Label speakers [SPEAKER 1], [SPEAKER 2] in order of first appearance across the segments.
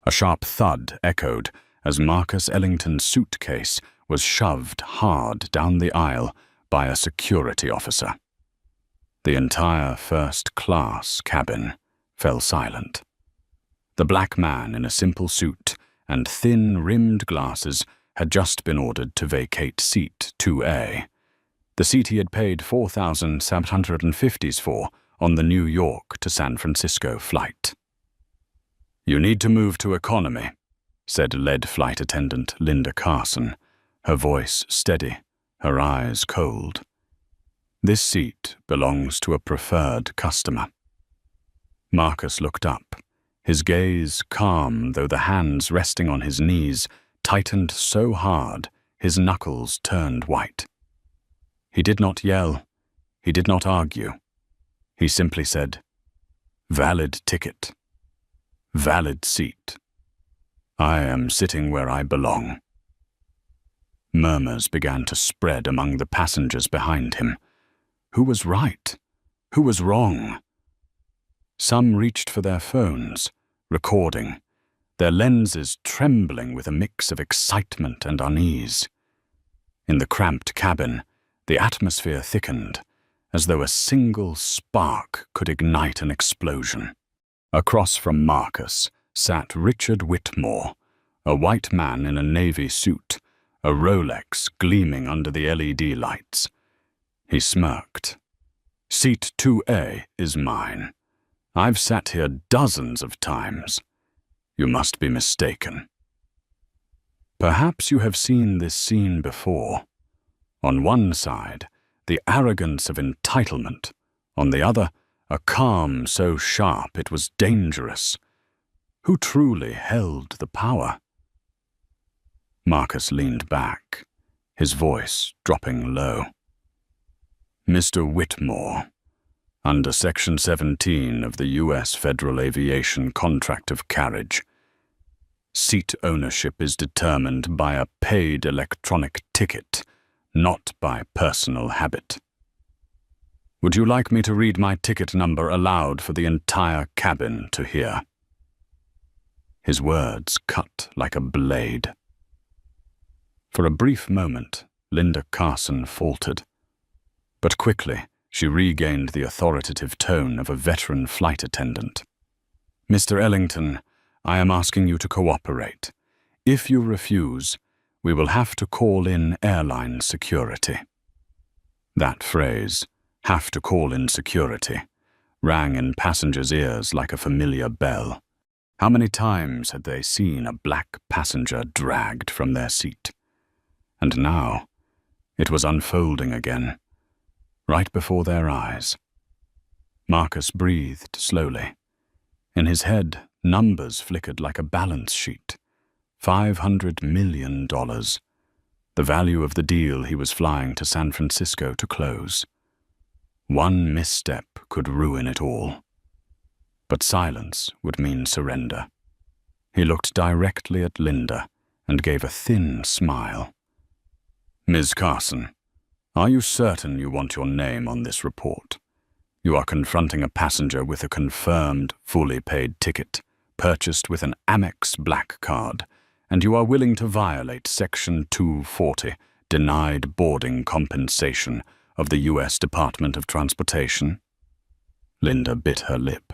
[SPEAKER 1] A sharp thud echoed as Marcus Ellington's suitcase was shoved hard down the aisle by a security officer. The entire first-class cabin fell silent. The black man in a simple suit and thin-rimmed glasses had just been ordered to vacate seat 2A, the seat he had paid $4,750 for on the New York to San Francisco flight. "You need to move to economy," said lead flight attendant Linda Carson, her voice steady, her eyes cold. "This seat belongs to a preferred customer." Marcus looked up, his gaze calm though the hands resting on his knees tightened so hard his knuckles turned white. He did not yell, he did not argue. He simply said, "Valid ticket. Valid seat. I am sitting where I belong." Murmurs began to spread among the passengers behind him. Who was right? Who was wrong? Some reached for their phones, recording, their lenses trembling with a mix of excitement and unease. In the cramped cabin, the atmosphere thickened, as though a single spark could ignite an explosion. Across from Marcus sat Richard Whitmore, a white man in a navy suit, a Rolex gleaming under the LED lights. He smirked. "Seat 2A is mine. I've sat here dozens of times. You must be mistaken." Perhaps you have seen this scene before. On one side, the arrogance of entitlement. On the other, a calm so sharp it was dangerous. Who truly held the power? Marcus leaned back, his voice dropping low. "Mr. Whitmore, under Section 17 of the U.S. Federal Aviation Contract of Carriage, seat ownership is determined by a paid electronic ticket, not by personal habit. Would you like me to read my ticket number aloud for the entire cabin to hear?" His words cut like a blade. For a brief moment, Linda Carson faltered. But quickly, she regained the authoritative tone of a veteran flight attendant. "Mr. Ellington, I am asking you to cooperate. If you refuse, we will have to call in airline security." That phrase, "have to call in security," rang in passengers' ears like a familiar bell. How many times had they seen a black passenger dragged from their seat? And now, it was unfolding again, right before their eyes. Marcus breathed slowly. In his head, numbers flickered like a balance sheet. $500 million, the value of the deal he was flying to San Francisco to close. One misstep could ruin it all. But silence would mean surrender. He looked directly at Linda and gave a thin smile. "Ms. Carson, are you certain you want your name on this report? You are confronting a passenger with a confirmed, fully paid ticket, purchased with an Amex Black Card, and you are willing to violate Section 240, denied boarding compensation, of the U.S. Department of Transportation?" Linda bit her lip.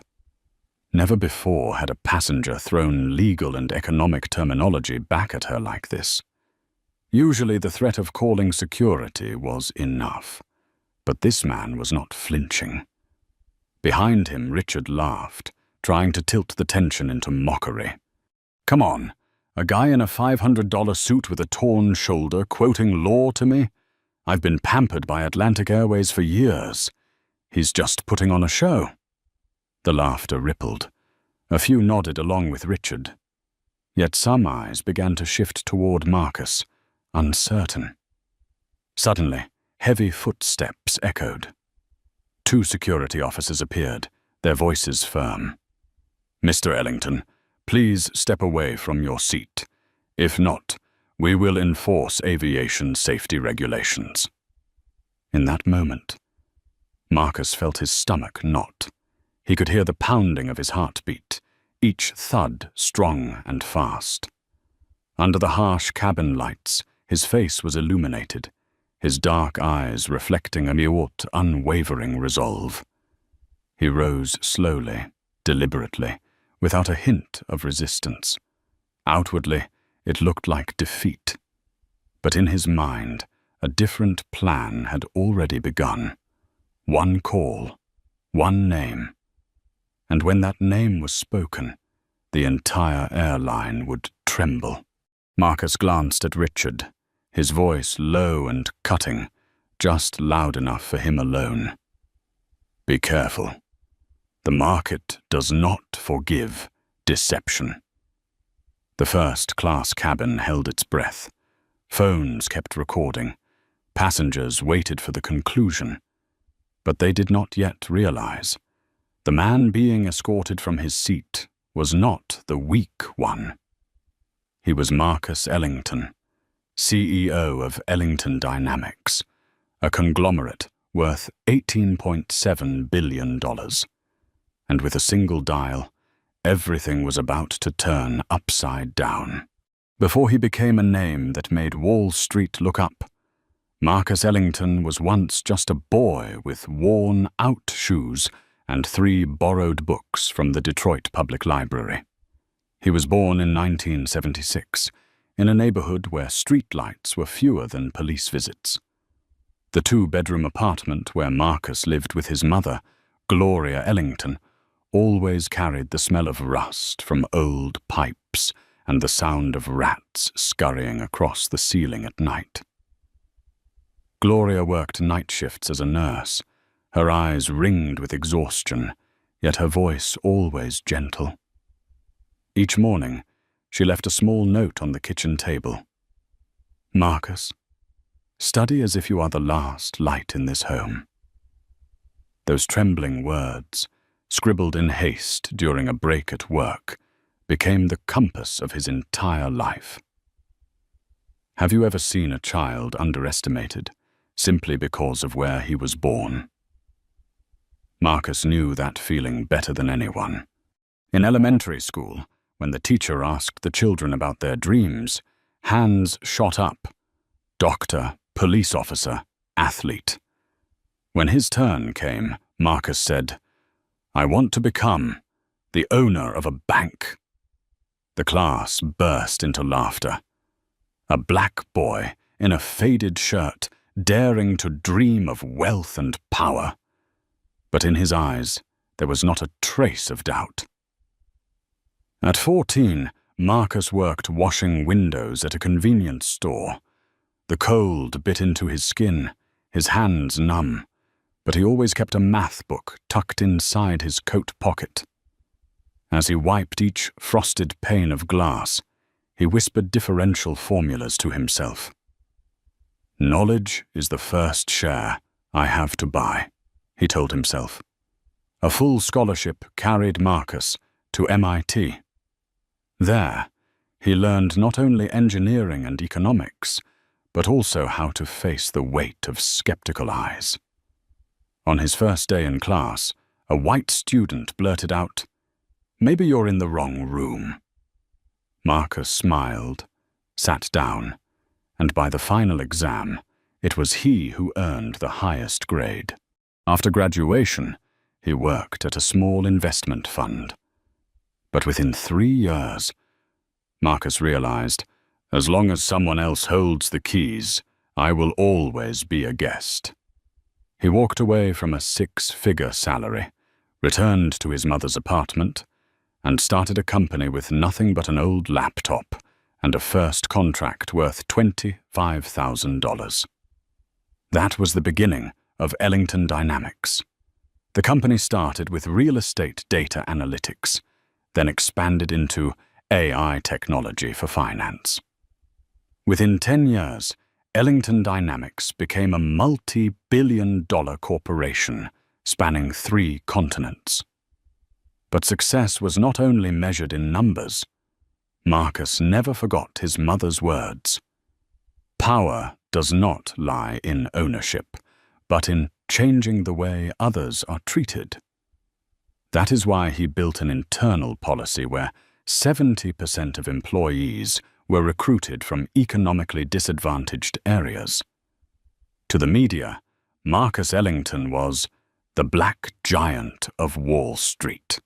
[SPEAKER 1] Never before had a passenger thrown legal and economic terminology back at her like this. Usually the threat of calling security was enough, but this man was not flinching. Behind him, Richard laughed, trying to tilt the tension into mockery. "Come on, a guy in a $500 suit with a torn shoulder quoting law to me? I've been pampered by Atlantic Airways for years. He's just putting on a show." The laughter rippled. A few nodded along with Richard. Yet some eyes began to shift toward Marcus, uncertain. Suddenly, heavy footsteps echoed. Two security officers appeared, their voices firm. "Mr. Ellington, please step away from your seat. If not, we will enforce aviation safety regulations." In that moment, Marcus felt his stomach knot. He could hear the pounding of his heartbeat. each thud strong and fast. Under the harsh cabin lights, his face was illuminated, his dark eyes reflecting a mute, unwavering resolve. He rose slowly, deliberately, without a hint of resistance. Outwardly, it looked like defeat. But in his mind, a different plan had already begun. One call, one name. And when that name was spoken, the entire airline would tremble. Marcus glanced at Richard, his voice low and cutting, just loud enough for him alone. Be careful. The market does not forgive deception. The first-class cabin held its breath. Phones kept recording. Passengers waited for the conclusion. But they did not yet realize. The man being escorted from his seat was not the weak one. He was Marcus Ellington, CEO of Ellington Dynamics, a conglomerate worth $18.7 billion. And with a single dial, everything was about to turn upside down. Before he became a name that made Wall Street look up, Marcus Ellington was once just a boy with worn-out shoes and 3 borrowed books from the Detroit Public Library. He was born in 1976, in a neighborhood where streetlights were fewer than police visits. The 2-bedroom apartment where Marcus lived with his mother, Gloria Ellington, always carried the smell of rust from old pipes and the sound of rats scurrying across the ceiling at night. Gloria worked night shifts as a nurse, her eyes ringed with exhaustion, yet her voice always gentle. Each morning, she left a small note on the kitchen table. Marcus, study as if you are the last light in this home. Those trembling words, scribbled in haste during a break at work, became the compass of his entire life. Have you ever seen a child underestimated simply because of where he was born? Marcus knew that feeling better than anyone. In elementary school, when the teacher asked the children about their dreams, hands shot up. Doctor, police officer, athlete. When his turn came, Marcus said, I want to become the owner of a bank. The class burst into laughter. A black boy in a faded shirt, daring to dream of wealth and power. But in his eyes, there was not a trace of doubt. At 14, Marcus worked washing windows at a convenience store. The cold bit into his skin, his hands numb, but he always kept a math book tucked inside his coat pocket. As he wiped each frosted pane of glass, he whispered differential formulas to himself. Knowledge is the first share I have to buy, he told himself. A full scholarship carried Marcus to MIT. There, he learned not only engineering and economics, but also how to face the weight of skeptical eyes. On his first day in class, a white student blurted out, Maybe you're in the wrong room. Marcus smiled, sat down, and by the final exam, it was he who earned the highest grade. After graduation, he worked at a small investment fund. But within 3 years, Marcus realized, as long as someone else holds the keys, I will always be a guest. He walked away from a 6-figure salary, returned to his mother's apartment, and started a company with nothing but an old laptop and a first contract worth $25,000. That was the beginning of Ellington Dynamics. The company started with real estate data analytics, then expanded into AI technology for finance. Within 10 years, Ellington Dynamics became a multi-billion-dollar corporation spanning 3 continents. But success was not only measured in numbers. Marcus never forgot his mother's words. Power does not lie in ownership, but in changing the way others are treated. That is why he built an internal policy where 70% of employees were recruited from economically disadvantaged areas. To the media, Marcus Ellington was the black giant of Wall Street.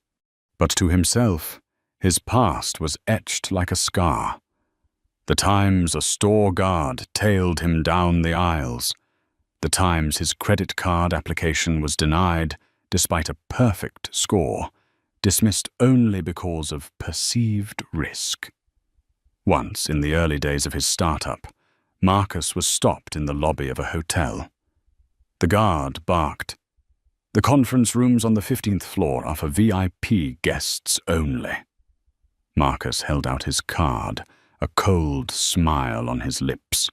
[SPEAKER 1] But to himself, his past was etched like a scar. The times a store guard tailed him down the aisles, the times his credit card application was denied despite a perfect score, dismissed only because of perceived risk. Once, in the early days of his startup, Marcus was stopped in the lobby of a hotel. The guard barked, "The conference rooms on the 15th floor are for VIP guests only." Marcus held out his card, a cold smile on his lips.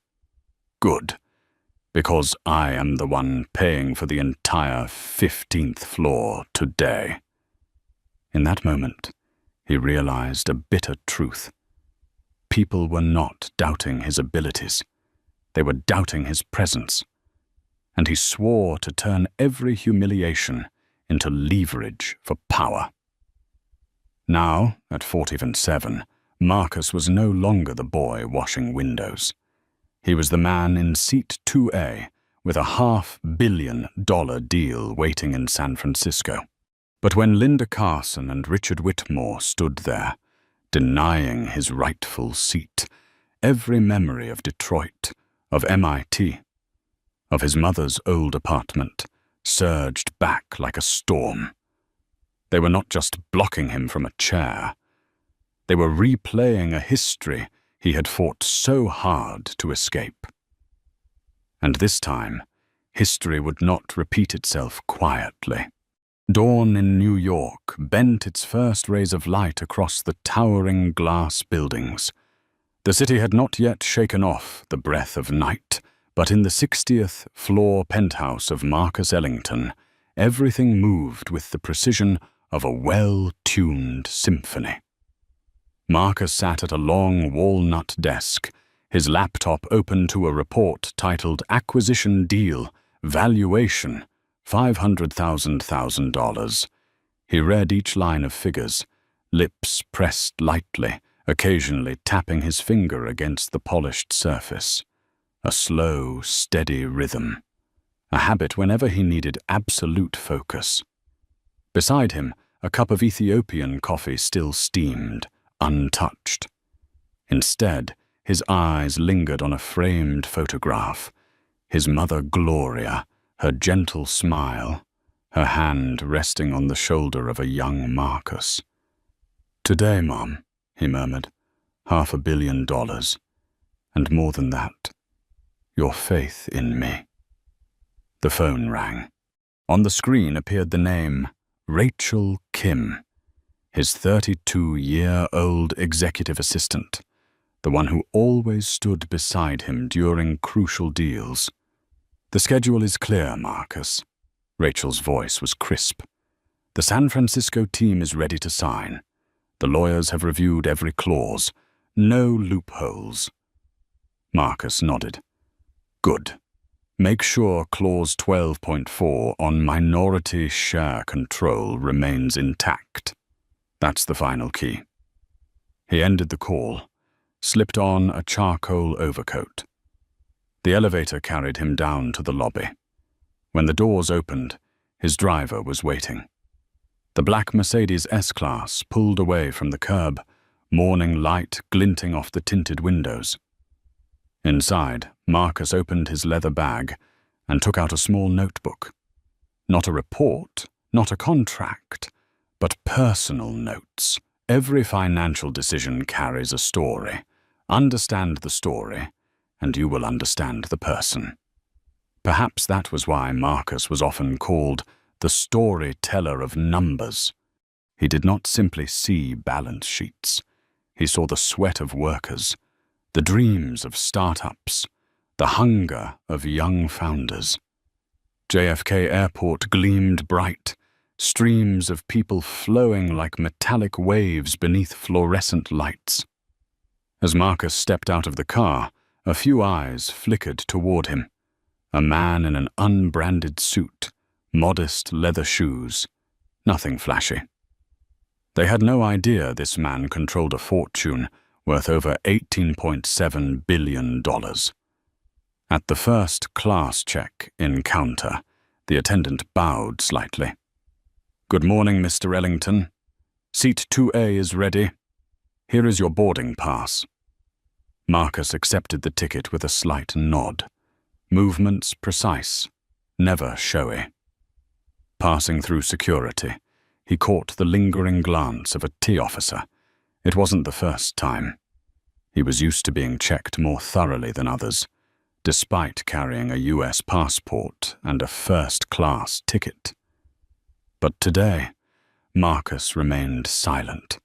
[SPEAKER 1] "Good, because I am the one paying for the entire 15th floor today." In that moment, he realized a bitter truth. People were not doubting his abilities. They were doubting his presence. And he swore to turn every humiliation into leverage for power. Now, at 47, Marcus was no longer the boy washing windows. He was the man in seat 2A with a $500 million deal waiting in San Francisco. But when Linda Carson and Richard Whitmore stood there, denying his rightful seat, every memory of Detroit, of MIT, of his mother's old apartment, surged back like a storm. They were not just blocking him from a chair. They were replaying a history he had fought so hard to escape. And this time, history would not repeat itself quietly. Dawn in New York bent its first rays of light across the towering glass buildings. The city had not yet shaken off the breath of night, but in the 60th floor penthouse of Marcus Ellington, everything moved with the precision of a well-tuned symphony. Marcus sat at a long walnut desk, his laptop open to a report titled Acquisition Deal, Valuation, $500,000. He read each line of figures, lips pressed lightly, occasionally tapping his finger against the polished surface. A slow, steady rhythm, a habit whenever he needed absolute focus. Beside him, a cup of Ethiopian coffee still steamed, untouched. Instead, his eyes lingered on a framed photograph, his mother Gloria, her gentle smile, her hand resting on the shoulder of a young Marcus. "Today, Mom," he murmured, $500 million, and more than that, your faith in me." The phone rang. On the screen appeared the name Rachel Kim, his 32-year-old executive assistant, the one who always stood beside him during crucial deals. "The schedule is clear, Marcus." Rachel's voice was crisp. "The San Francisco team is ready to sign. The lawyers have reviewed every clause. No loopholes." Marcus nodded. "Good. Make sure Clause 12.4 on minority share control remains intact. That's the final key." He ended the call, slipped on a charcoal overcoat. The elevator carried him down to the lobby. When the doors opened, his driver was waiting. The black Mercedes S-Class pulled away from the curb, morning light glinting off the tinted windows. Inside, Marcus opened his leather bag and took out a small notebook. Not a report, not a contract, but personal notes. Every financial decision carries a story. Understand the story, and you will understand the person. Perhaps that was why Marcus was often called the storyteller of numbers. He did not simply see balance sheets. He saw the sweat of workers, the dreams of startups, the hunger of young founders. JFK Airport gleamed bright, streams of people flowing like metallic waves beneath fluorescent lights. As Marcus stepped out of the car, a few eyes flickered toward him. A man in an unbranded suit, modest leather shoes, Nothing flashy. They had no idea this man controlled a fortune worth over $18.7 billion. At the first class check in counter, the attendant bowed slightly. "Good morning, Mr. Ellington. Seat 2A is ready. Here is your boarding pass." Marcus accepted the ticket with a slight nod. Movements precise, never showy. Passing through security, he caught the lingering glance of a T officer. It wasn't the first time. He was used to being checked more thoroughly than others, despite carrying a US passport and a first-class ticket. But today, Marcus remained silent.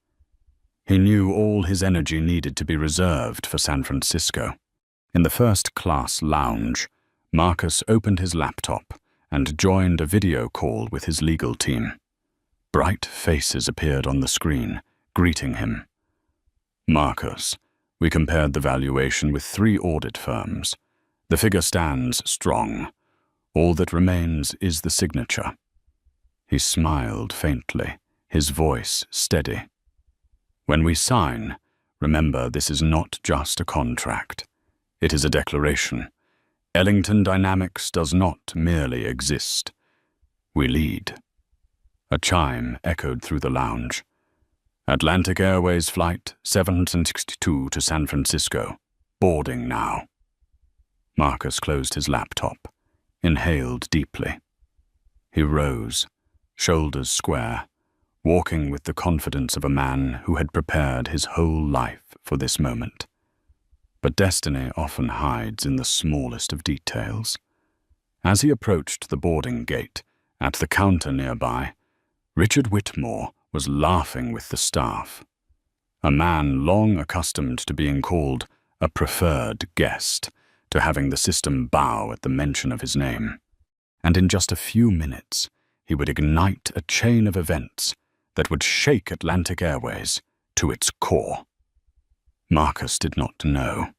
[SPEAKER 1] He knew all his energy needed to be reserved for San Francisco. In the first-class lounge, Marcus opened his laptop and joined a video call with his legal team. Bright faces appeared on the screen, greeting him. "Marcus, we compared the valuation with 3 audit firms. The figure stands strong. All that remains is the signature." He smiled faintly, his voice steady. "When we sign, remember this is not just a contract. It is a declaration. Ellington Dynamics does not merely exist. We lead." A chime echoed through the lounge. "Atlantic Airways Flight 762 to San Francisco. Boarding now." Marcus closed his laptop, inhaled deeply. He rose, shoulders square, walking with the confidence of a man who had prepared his whole life for this moment. But destiny often hides in the smallest of details. As he approached the boarding gate, at the counter nearby, Richard Whitmore was laughing with the staff. A man long accustomed to being called a preferred guest, to having the system bow at the mention of his name. And in just a few minutes, he would ignite a chain of events that would shake Atlantic Airways to its core. Marcus did not know.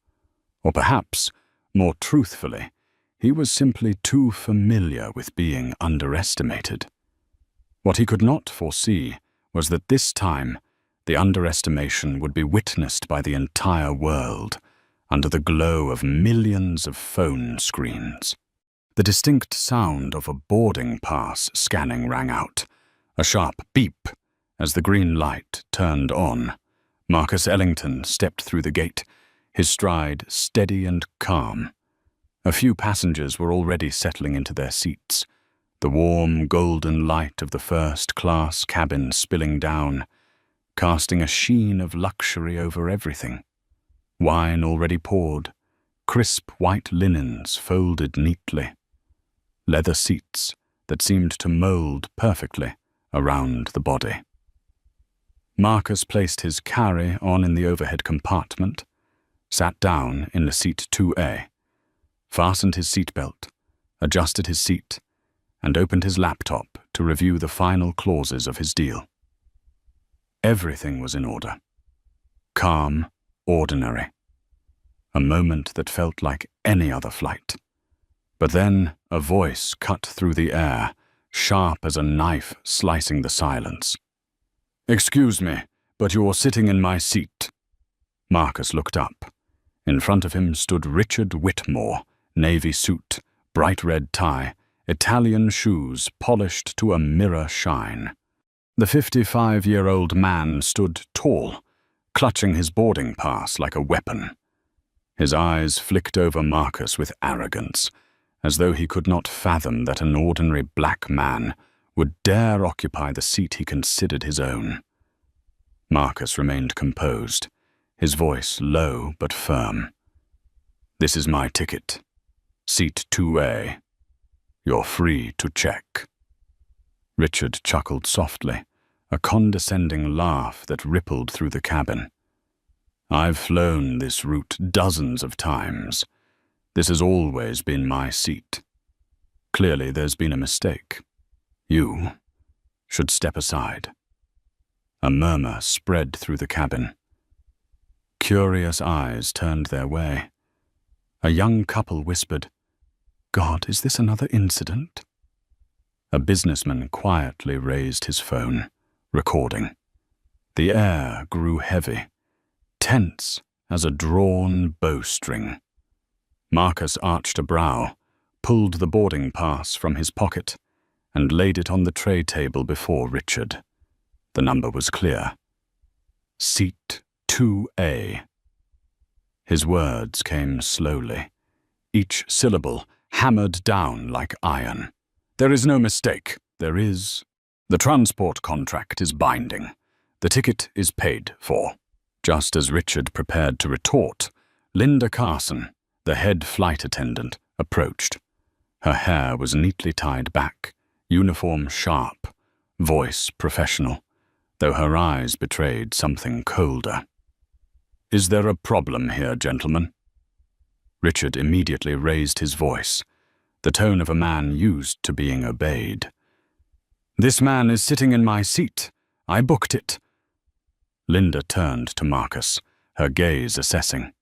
[SPEAKER 1] Or perhaps, more truthfully, he was simply too familiar with being underestimated. What he could not foresee was that this time, the underestimation would be witnessed by the entire world, under the glow of millions of phone screens. The distinct sound of a boarding pass scanning rang out, a sharp beep as the green light turned on. Marcus Ellington stepped through the gate, his stride steady and calm. A few passengers were already settling into their seats, the warm golden light of the first-class cabin spilling down, casting a sheen of luxury over everything. Wine already poured, crisp white linens folded neatly, leather seats that seemed to mold perfectly around the body. Marcus placed his carry-on in the overhead compartment, sat down in the seat 2A, fastened his seatbelt, adjusted his seat, and opened his laptop to review the final clauses of his deal. Everything was in order. Calm, ordinary. A moment that felt like any other flight. But then a voice cut through the air, sharp as a knife slicing the silence. "Excuse me, but you're sitting in my seat." Marcus looked up. In front of him stood Richard Whitmore, navy suit, bright red tie, Italian shoes polished to a mirror shine. The 55-year-old man stood tall, clutching his boarding pass like a weapon. His eyes flicked over Marcus with arrogance, as though he could not fathom that an ordinary black man would dare occupy the seat he considered his own. Marcus remained composed, his voice low but firm. "This is my ticket. Seat 2A. You're free to check." Richard chuckled softly, a condescending laugh that rippled through the cabin. "I've flown this route dozens of times. This has always been my seat. Clearly there's been a mistake. You should step aside." A murmur spread through the cabin. Curious eyes turned their way. A young couple whispered, "God, is this another incident?" A businessman quietly raised his phone, recording. The air grew heavy, tense as a drawn bowstring. Marcus arched a brow, pulled the boarding pass from his pocket, and laid it on the tray table before Richard. The number was clear. Seat 2A. His words came slowly, each syllable hammered down like iron. There is no mistake. There is. The transport contract is binding. The ticket is paid for. Just as Richard prepared to retort, Linda Carson, the head flight attendant, approached. Her hair was neatly tied back, uniform sharp, voice professional, though her eyes betrayed something colder. "Is there a problem here, gentlemen?" Richard immediately raised his voice, the tone of a man used to being obeyed. "This man is sitting in my seat. I booked it." Linda turned to Marcus, her gaze assessing.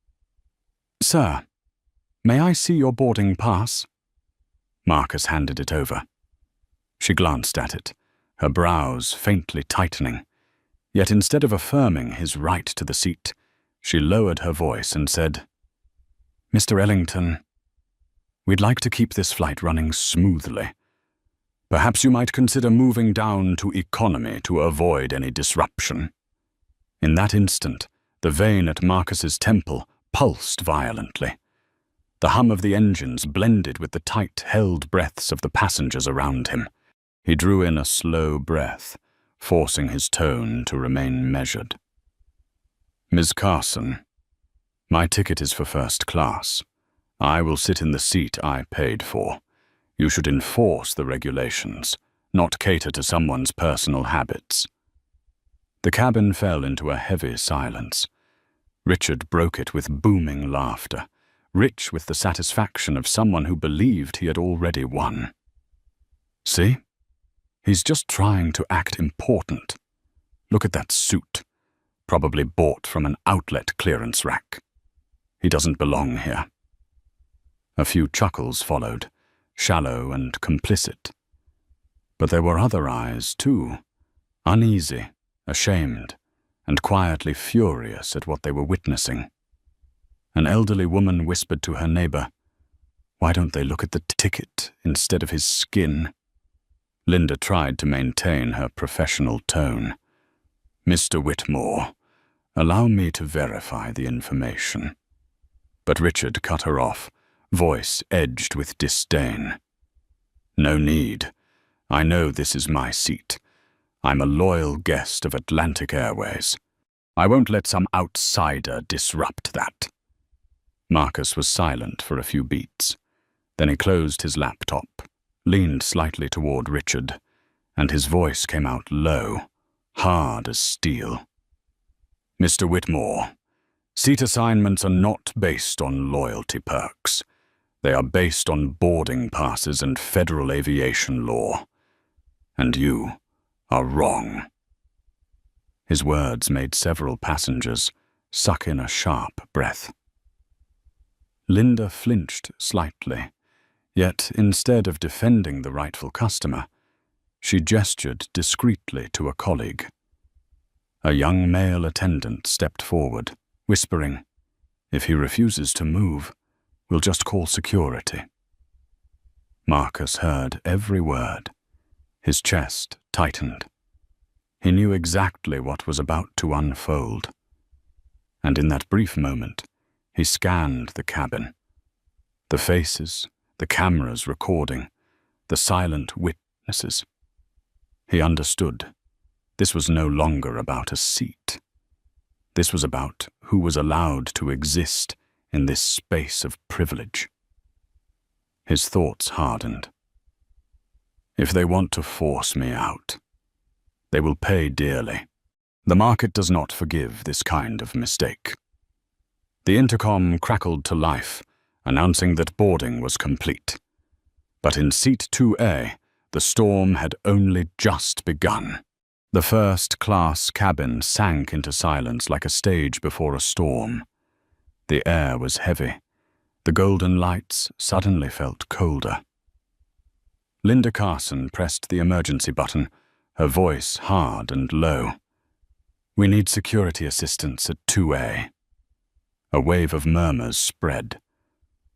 [SPEAKER 1] "Sir, may I see your boarding pass?" Marcus handed it over. She glanced at it, her brows faintly tightening. Yet instead of affirming his right to the seat, she lowered her voice and said, "Mr. Ellington, we'd like to keep this flight running smoothly. Perhaps you might consider moving down to economy to avoid any disruption." In that instant, the vein at Marcus's temple pulsed violently. The hum of the engines blended with the tight-held breaths of the passengers around him. He drew in a slow breath, forcing his tone to remain measured. "Ms. Carson, my ticket is for first class. I will sit in the seat I paid for. You should enforce the regulations, not cater to someone's personal habits." The cabin fell into a heavy silence. Richard broke it with booming laughter, rich with the satisfaction of someone who believed he had already won. "See? He's just trying to act important. Look at that suit, probably bought from an outlet clearance rack. He doesn't belong here." A few chuckles followed, shallow and complicit. But there were other eyes, too, uneasy, ashamed, and quietly furious at what they were witnessing. An elderly woman whispered to her neighbor, "Why don't they look at the ticket instead of his skin?" Linda tried to maintain her professional tone. "Mr. Whitmore, allow me to verify the information." But Richard cut her off, voice edged with disdain. "No need. I know this is my seat. I'm a loyal guest of Atlantic Airways. I won't let some outsider disrupt that." Marcus was silent for a few beats. Then he closed his laptop, leaned slightly toward Richard, and his voice came out low, hard as steel. "Mr. Whitmore, seat assignments are not based on loyalty perks. They are based on boarding passes and federal aviation law. And you are wrong." His words made several passengers suck in a sharp breath. Linda flinched slightly, yet instead of defending the rightful customer, she gestured discreetly to a colleague. A young male attendant stepped forward, whispering, "If he refuses to move, we'll just call security." Marcus heard every word. His chest tightened. He knew exactly what was about to unfold. And in that brief moment, he scanned the cabin. The faces, the cameras recording, the silent witnesses. He understood. This was no longer about a seat. This was about who was allowed to exist in this space of privilege. His thoughts hardened. If they want to force me out, they will pay dearly. The market does not forgive this kind of mistake. The intercom crackled to life, announcing that boarding was complete. But in seat 2A, the storm had only just begun. The first-class cabin sank into silence like a stage before a storm. The air was heavy. The golden lights suddenly felt colder. Linda Carson pressed the emergency button, her voice hard and low. "We need security assistance at 2A. A wave of murmurs spread.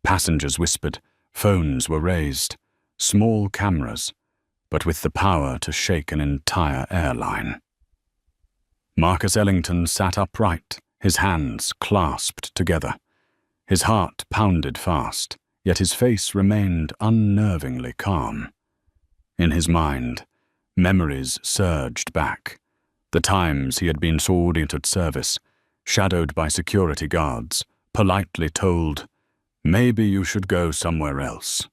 [SPEAKER 1] Passengers whispered, phones were raised, small cameras, but with the power to shake an entire airline. Marcus Ellington sat upright, his hands clasped together. His heart pounded fast, yet his face remained unnervingly calm. In his mind, memories surged back, the times he had been sword at service, shadowed by security guards, politely told, "Maybe you should go somewhere else."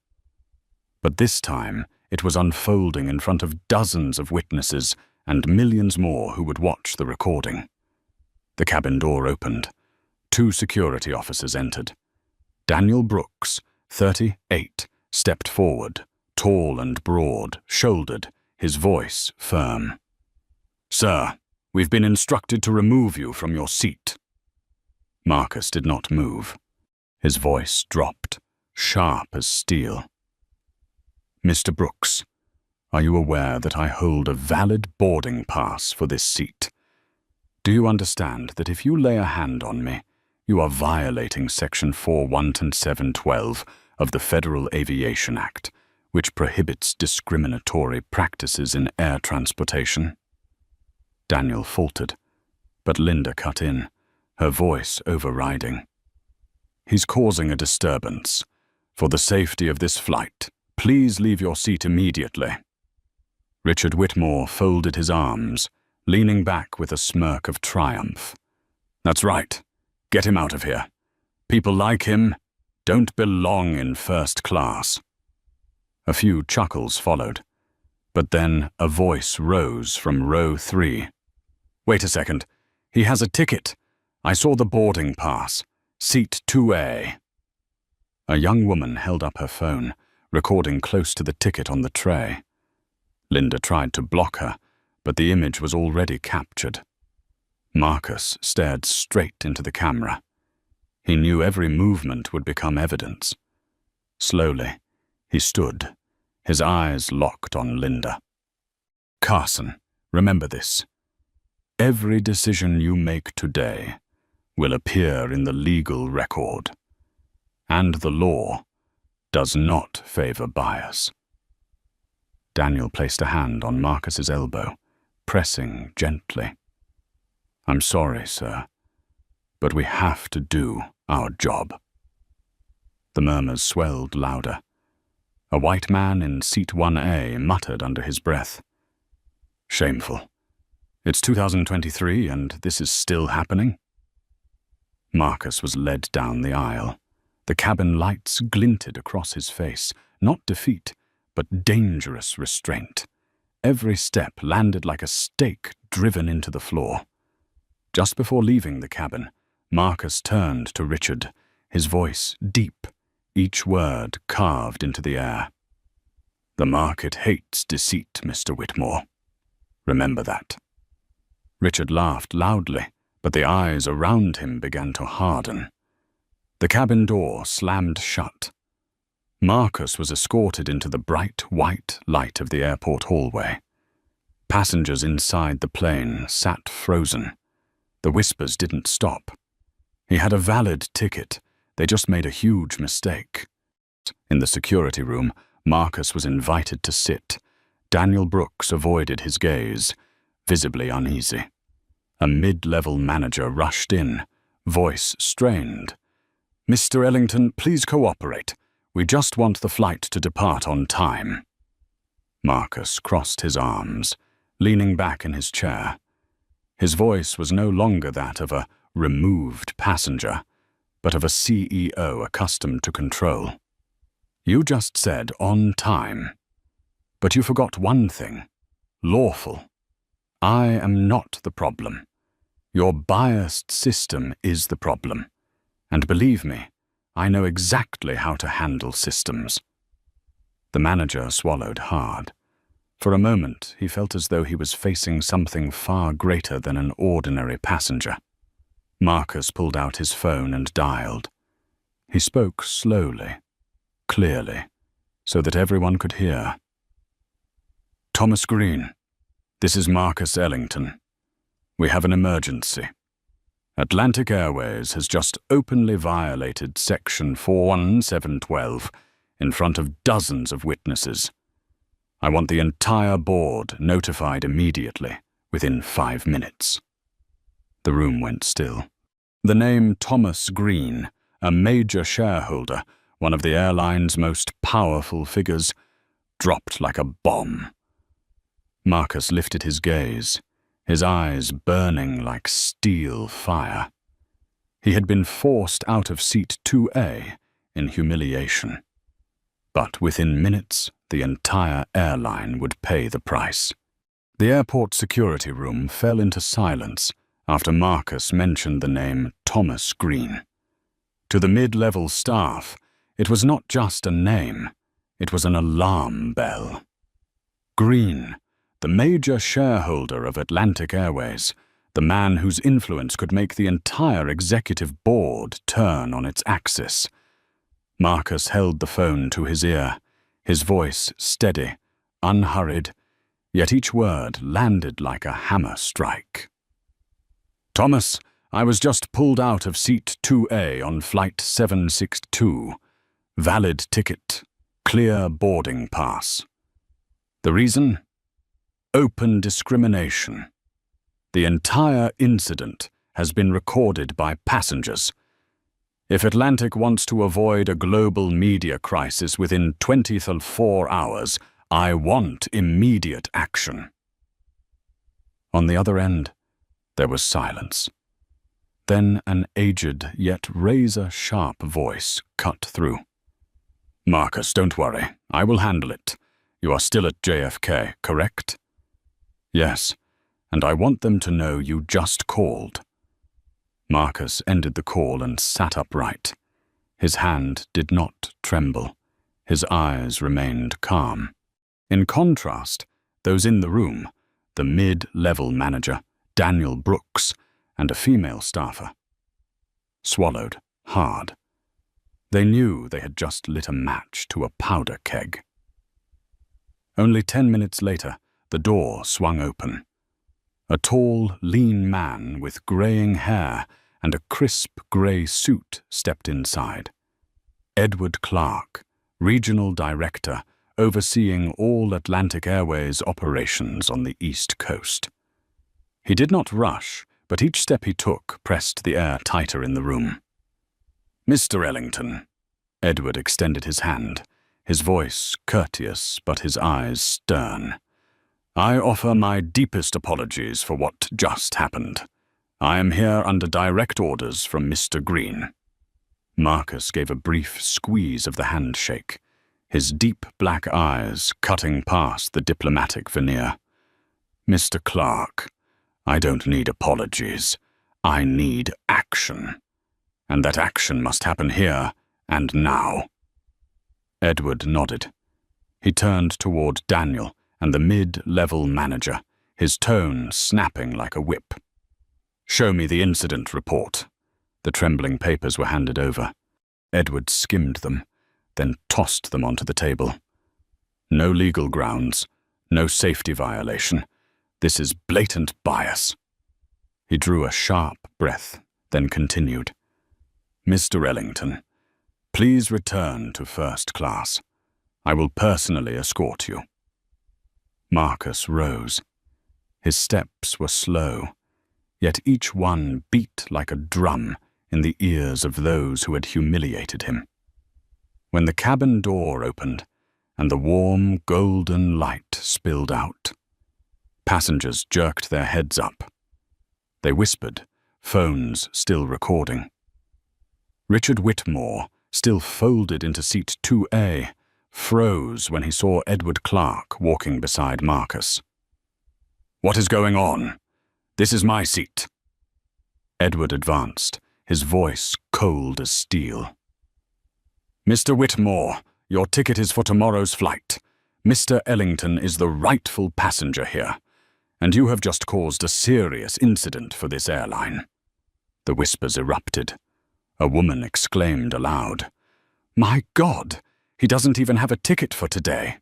[SPEAKER 1] But this time, it was unfolding in front of dozens of witnesses and millions more who would watch the recording. The cabin door opened. 2 security officers entered. Daniel Brooks, 38, stepped forward, tall and broad-shouldered, his voice firm. "Sir, we've been instructed to remove you from your seat." Marcus did not move. His voice dropped, sharp as steel. "Mr. Brooks, are you aware that I hold a valid boarding pass for this seat? Do you understand that if you lay a hand on me, you are violating Section 41712 of the Federal Aviation Act, which prohibits discriminatory practices in air transportation?" Daniel faltered, but Linda cut in, her voice overriding. "He's causing a disturbance. For the safety of this flight, please leave your seat immediately." Richard Whitmore folded his arms, leaning back with a smirk of triumph. "That's right. Get him out of here. People like him don't belong in first class." A few chuckles followed, but then a voice rose from row 3. "Wait a second. He has a ticket. I saw the boarding pass. Seat 2A. A young woman held up her phone, recording close to the ticket on the tray. Linda tried to block her, but the image was already captured. Marcus stared straight into the camera. He knew every movement would become evidence. Slowly, he stood, his eyes locked on Linda. "Carson, remember this. Every decision you make today will appear in the legal record, and the law does not favor bias." Daniel placed a hand on Marcus's elbow, pressing gently. "I'm sorry, sir, but we have to do our job." The murmurs swelled louder. A white man in seat 1A muttered under his breath, "Shameful. It's 2023 and this is still happening?" Marcus was led down the aisle. The cabin lights glinted across his face, not defeat, but dangerous restraint. Every step landed like a stake driven into the floor. Just before leaving the cabin, Marcus turned to Richard, his voice deep, each word carved into the air. "The market hates deceit, Mr. Whitmore. Remember that." Richard laughed loudly, but the eyes around him began to harden. The cabin door slammed shut. Marcus was escorted into the bright white light of the airport hallway. Passengers inside the plane sat frozen. The whispers didn't stop. He had a valid ticket. They just made a huge mistake. In the security room, Marcus was invited to sit. Daniel Brooks avoided his gaze, visibly uneasy. A mid-level manager rushed in, voice strained. "Mr. Ellington, please cooperate. We just want the flight to depart on time." Marcus crossed his arms, leaning back in his chair. His voice was no longer that of a removed passenger, but of a CEO accustomed to control. "You just said on time. But you forgot one thing. Lawful. I am not the problem. Your biased system is the problem. And believe me, I know exactly how to handle systems." The manager swallowed hard. For a moment, he felt as though he was facing something far greater than an ordinary passenger. Marcus pulled out his phone and dialed. He spoke slowly, clearly, so that everyone could hear. Thomas Green, this is Marcus Ellington. We have an emergency. Atlantic Airways has just openly violated Section 41712 in front of dozens of witnesses. I want the entire board notified immediately, within 5 minutes. The room went still. The name Thomas Green, a major shareholder, one of the airline's most powerful figures, dropped like a bomb. Marcus lifted his gaze, his eyes burning like steel fire. He had been forced out of seat 2A in humiliation. But within minutes, the entire airline would pay the price. The airport security room fell into silence after Marcus mentioned the name Thomas Green. To the mid-level staff, it was not just a name, it was an alarm bell. Green, the major shareholder of Atlantic Airways, the man whose influence could make the entire executive board turn on its axis. Marcus held the phone to his ear, his voice steady, unhurried, yet each word landed like a hammer strike. Thomas, I was just pulled out of seat 2A on flight 762. Valid ticket, clear boarding pass. The reason? Open discrimination. The entire incident has been recorded by passengers. If Atlantic wants to avoid a global media crisis within 24 hours, I want immediate action. On the other end, there was silence. Then an aged yet razor-sharp voice cut through. Marcus, don't worry. I will handle it. You are still at JFK, correct? Yes, and I want them to know you just called. Marcus ended the call and sat upright. His hand did not tremble. His eyes remained calm. In contrast, those in the room, the mid-level manager, Daniel Brooks, and a female staffer, swallowed hard. They knew they had just lit a match to a powder keg. Only 10 minutes later, the door swung open. A tall, lean man with graying hair and a crisp grey suit stepped inside. Edward Clark, Regional Director, overseeing all Atlantic Airways operations on the East Coast. He did not rush, but each step he took pressed the air tighter in the room. Mr. Ellington. Edward extended his hand, his voice courteous but his eyes stern. I offer my deepest apologies for what just happened. I am here under direct orders from Mr. Green. Marcus gave a brief squeeze of the handshake, his deep black eyes cutting past the diplomatic veneer. Mr. Clark, I don't need apologies. I need action. And that action must happen here and now. Edward nodded. He turned toward Daniel and the mid-level manager, his tone snapping like a whip. Show me the incident report. The trembling papers were handed over. Edward skimmed them, then tossed them onto the table. No legal grounds, no safety violation. This is blatant bias. He drew a sharp breath, then continued. Mr. Ellington, please return to first class. I will personally escort you. Marcus rose. His steps were slow, yet each one beat like a drum in the ears of those who had humiliated him. When the cabin door opened and the warm, golden light spilled out, passengers jerked their heads up. They whispered, phones still recording. Richard Whitmore, still folded into seat 2A, froze when he saw Edward Clark walking beside Marcus. What is going on? This is my seat. Edward advanced, his voice cold as steel. Mr. Whitmore, your ticket is for tomorrow's flight. Mr. Ellington is the rightful passenger here, and you have just caused a serious incident for this airline. The whispers erupted. A woman exclaimed aloud, My God! He doesn't even have a ticket for today.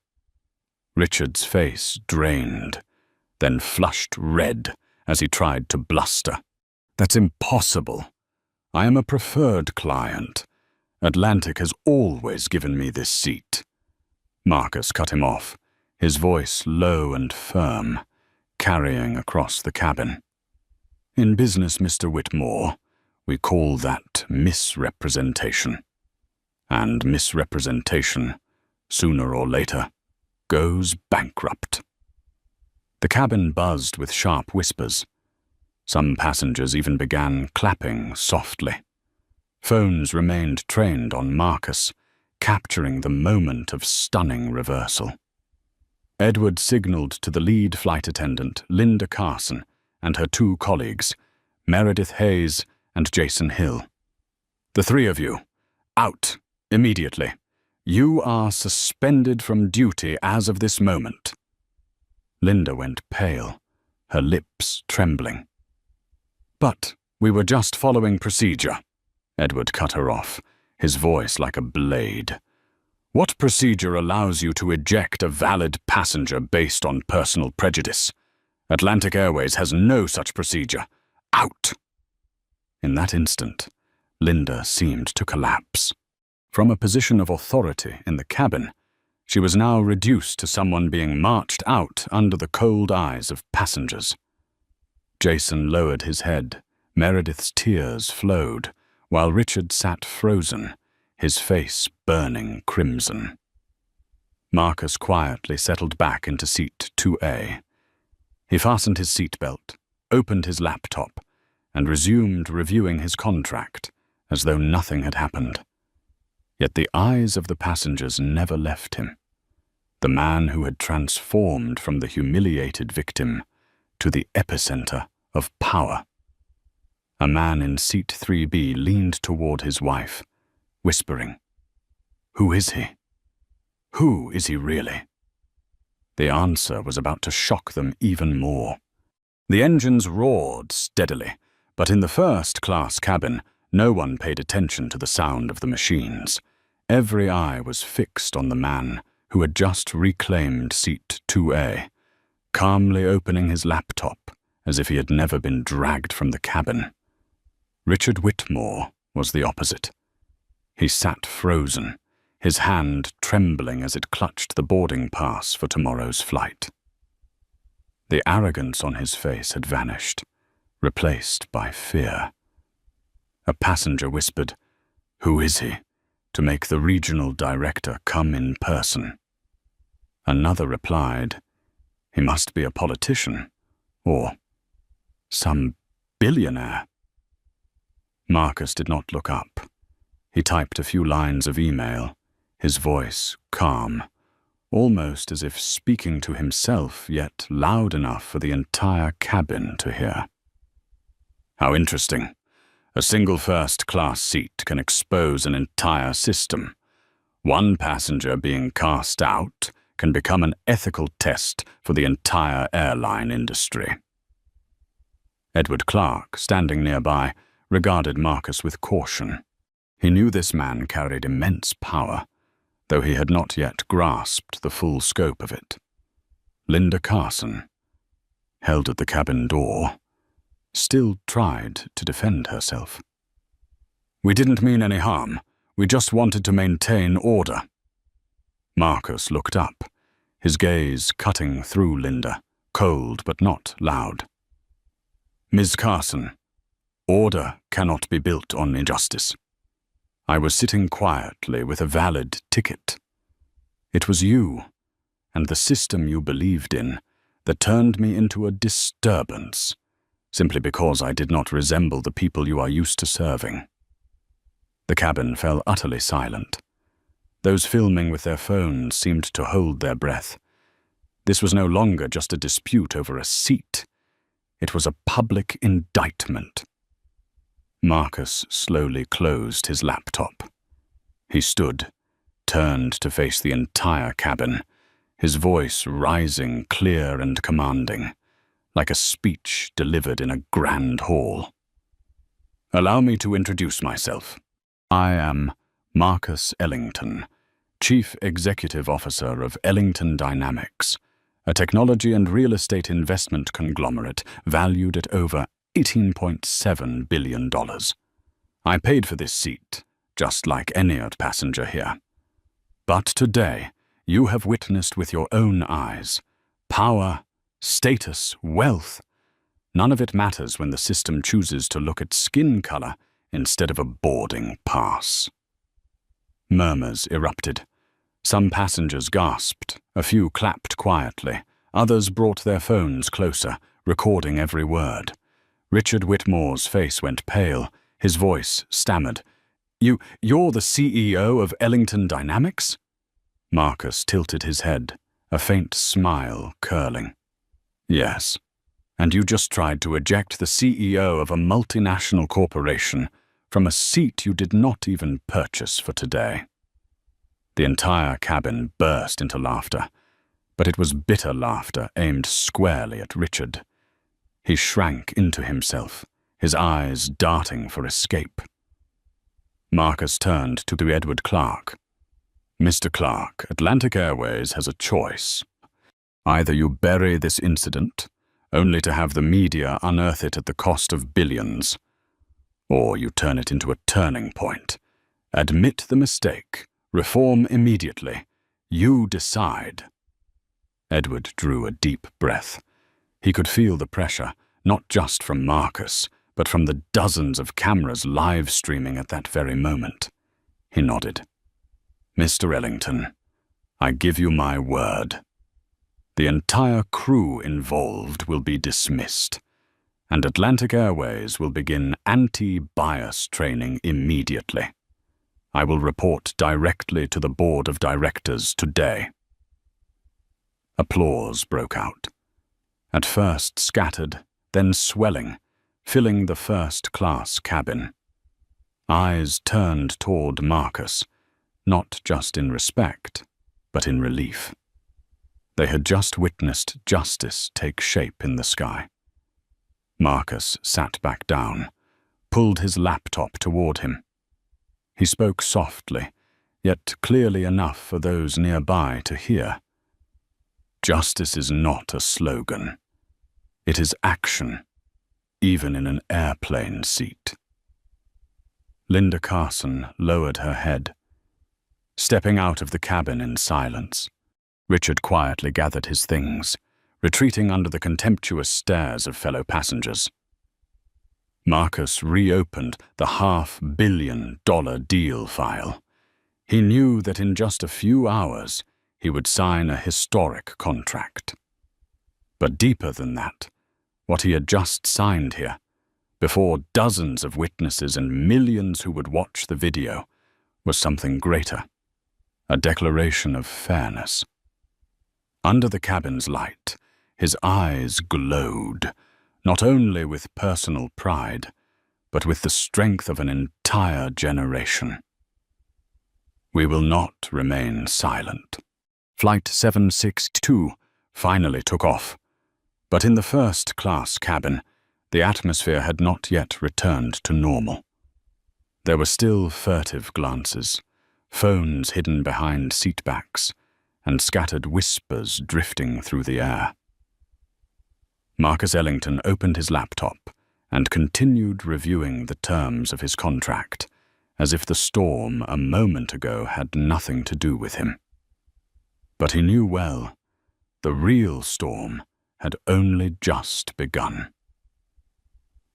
[SPEAKER 1] Richard's face drained, then flushed red as he tried to bluster. "That's impossible. I am a preferred client. Atlantic has always given me this seat." Marcus cut him off, his voice low and firm, carrying across the cabin. "In business, Mr. Whitmore, we call that misrepresentation. And misrepresentation, sooner or later, goes bankrupt." The cabin buzzed with sharp whispers. Some passengers even began clapping softly. Phones remained trained on Marcus, capturing the moment of stunning reversal. Edward signaled to the lead flight attendant, Linda Carson, and her two colleagues, Meredith Hayes and Jason Hill. "The three of you, out, immediately. You are suspended from duty as of this moment." Linda went pale, her lips trembling. "But we were just following procedure," Edward cut her off, his voice like a blade. "What procedure allows you to eject a valid passenger based on personal prejudice? Atlantic Airways has no such procedure. Out!" In that instant, Linda seemed to collapse. From a position of authority in the cabin, she was now reduced to someone being marched out under the cold eyes of passengers. Jason lowered his head, Meredith's tears flowed, while Richard sat frozen, his face burning crimson. Marcus quietly settled back into seat 2A. He fastened his seatbelt, opened his laptop, and resumed reviewing his contract as though nothing had happened. Yet the eyes of the passengers never left him. The man who had transformed from the humiliated victim to the epicenter of power. A man in seat 3B leaned toward his wife, whispering, "Who is he? Who is he really?" The answer was about to shock them even more. The engines roared steadily, but in the first-class cabin, no one paid attention to the sound of the machines. Every eye was fixed on the man who had just reclaimed seat 2A, calmly opening his laptop as if he had never been dragged from the cabin. Richard Whitmore was the opposite. He sat frozen, his hand trembling as it clutched the boarding pass for tomorrow's flight. The arrogance on his face had vanished, replaced by fear. A passenger whispered, "Who is he?" to make the regional director come in person. Another replied, "He must be a politician, or some billionaire." Marcus did not look up. He typed a few lines of email, his voice calm, almost as if speaking to himself, yet loud enough for the entire cabin to hear. "How interesting. A single first-class seat can expose an entire system. One passenger being cast out can become an ethical test for the entire airline industry." Edward Clark, standing nearby, regarded Marcus with caution. He knew this man carried immense power, though he had not yet grasped the full scope of it. Linda Carson, held at the cabin door, still tried to defend herself. "We didn't mean any harm. We just wanted to maintain order." Marcus looked up, his gaze cutting through Linda, cold but not loud. "Ms. Carson, order cannot be built on injustice. I was sitting quietly with a valid ticket. It was you, and the system you believed in, that turned me into a disturbance, simply because I did not resemble the people you are used to serving." The cabin fell utterly silent. Those filming with their phones seemed to hold their breath. This was no longer just a dispute over a seat. It was a public indictment. Marcus slowly closed his laptop. He stood, turned to face the entire cabin, his voice rising clear and commanding, like a speech delivered in a grand hall. "Allow me to introduce myself. I am Marcus Ellington, Chief Executive Officer of Ellington Dynamics, a technology and real estate investment conglomerate valued at over $18.7 billion. I paid for this seat, just like any other passenger here. But today, you have witnessed with your own eyes power, status, wealth. None of it matters when the system chooses to look at skin color instead of a boarding pass. Murmurs erupted. Some passengers gasped, a few clapped quietly, others brought their phones closer, recording every word. Richard Whitmore's face went pale, his voice stammered. You're the CEO of Ellington Dynamics? Marcus tilted his head, a faint smile curling. Yes, and you just tried to eject the CEO of a multinational corporation from a seat you did not even purchase for today. The entire cabin burst into laughter, but it was bitter laughter aimed squarely at Richard. He shrank into himself, his eyes darting for escape. Marcus turned to Edward Clark. Mr. Clark, Atlantic Airways has a choice. Either you bury this incident, only to have the media unearth it at the cost of billions, or you turn it into a turning point. Admit the mistake, reform immediately. You decide. Edward drew a deep breath. He could feel the pressure, not just from Marcus, but from the dozens of cameras live streaming at that very moment. He nodded. Mr. Ellington, I give you my word. The entire crew involved will be dismissed, and Atlantic Airways will begin anti-bias training immediately. I will report directly to the board of directors today. Applause broke out. At first scattered, then swelling, filling the first-class cabin. Eyes turned toward Marcus, not just in respect, but in relief. They had just witnessed justice take shape in the sky. Marcus sat back down, pulled his laptop toward him. He spoke softly, yet clearly enough for those nearby to hear. Justice is not a slogan. It is action, even in an airplane seat. Linda Carson lowered her head. Stepping out of the cabin in silence, Richard quietly gathered his things, retreating under the contemptuous stares of fellow passengers. Marcus reopened the $500 million deal file. He knew that in just a few hours he would sign a historic contract. But deeper than that, what he had just signed here, before dozens of witnesses and millions who would watch the video, was something greater. A declaration of fairness. Under the cabin's light, his eyes glowed, not only with personal pride, but with the strength of an entire generation. We will not remain silent. Flight 762 finally took off, but in the first-class cabin, the atmosphere had not yet returned to normal. There were still furtive glances, phones hidden behind seatbacks, and scattered whispers drifting through the air. Marcus Ellington opened his laptop and continued reviewing the terms of his contract, as if the storm a moment ago had nothing to do with him. But he knew well, the real storm had only just begun.